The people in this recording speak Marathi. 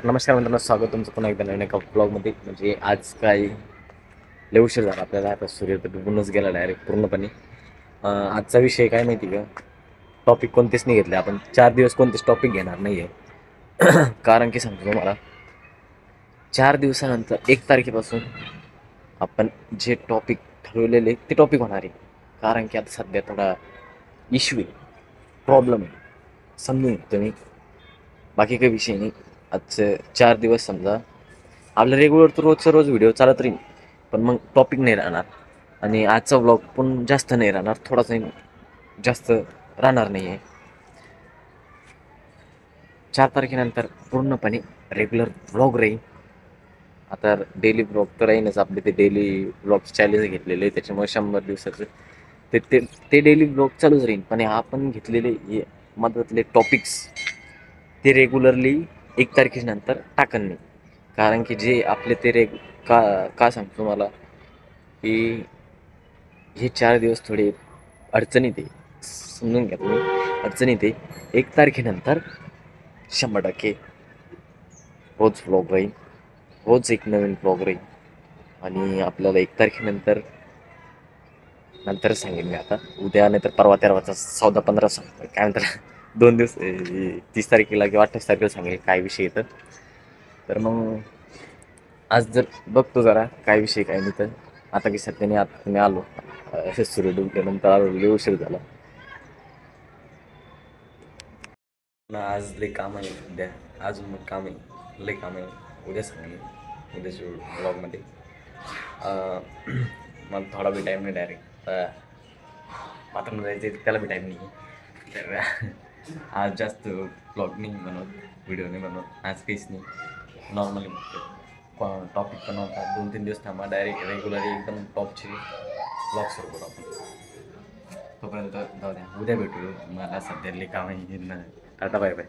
नमस्कार मित्रांनो, स्वागत तुमचं पुन्हा एकदा नवीन एका ब्लॉगमध्ये. म्हणजे आज काय लय उशीर झाला आपल्याला, आता सूर्य तर डुबूनच गेला डायरेक्ट पूर्णपणे. आजचा विषय काय माहिती का, टॉपिक कोणतेच नाही घेतले आपण. 4 दिवस कोणतेच टॉपिक घेणार नाही आहे. कारण की सांगतो तुम्हाला, 4 दिवसानंतर 1 तारखेपासून आपण जे टॉपिक ठरवलेले ते टॉपिक होणार आहे. कारण की आता सध्या थोडा इश्यू आहे, प्रॉब्लेम आहे, समजून घ्या तुम्ही. बाकी काही विषय नाही. आजचे 4 दिवस समजा आपलं रेग्युलर तर रोजचं रोज व्हिडिओ चालत राहील, पण मग टॉपिक नाही राहणार. आणि आजचा व्लॉग पण जास्त नाही राहणार, थोडासा जास्त राहणार नाही आहे. 4 तारखेनंतर पूर्णपणे रेग्युलर व्लॉग राहील. आता डेली ब्लॉग तर राहीनच आपले, ते डेली ब्लॉग चॅलेंज घेतलेले, त्याच्यामुळे 100 दिवसाचं ते ते ते डेली ब्लॉग चालूच राहील. पण आपण घेतलेले हे मधातले टॉपिक्स ते रेग्युलरली 1 तारखेनंतर टाकन नाही. कारण की जे आपले ते का का सांगतो तुम्हाला की हे 4 दिवस थोडे अडचणीत आहे, समजून घ्या तुम्ही. अडचणीत आहे. 1 तारखेनंतर 100% रोज व्लॉग राहील, रोज एक नवीन व्लॉग राहील. आणि आपल्याला 1 तारखेनंतर नंतरच सांगेन मी. आता उद्या नाही तर परवा तेरवाचा 14-15 काय म्हणतात 2 दिवस 30 तारखेला किंवा 28 तारखेला सांगेल काय विषय येतं. तर मग आज जर बघतो जरा काय विषय काय नाही. तर आता की सध्याने आता मी आलो सूर्य डुबल्यानंतर आलो, लय उशीर झाला ना. आज लय काम आहे सध्या, अजून मग काम आहे, लय काम आहे. उद्या सांगेन उद्याच्या ब्लॉगमध्ये. मला थोडा बी टाईम नाही डायरेक्ट बाथरूम जायचं, त्याला बी टाईम नाही. तर आज जास्त ब्लॉग नाही बनवत, व्हिडिओ नाही बनवत आज, काहीच नाही. नॉर्मली टॉपिक पण होता. 2-3 दिवस थांबा, डायरेक्ट रेग्युलर एकदम टॉपचे ब्लॉग सुरू करू आपण. तोपर्यंत जाऊ द्या, उद्या भेटू. मला सध्या लई काम आहे. Tata bye bye.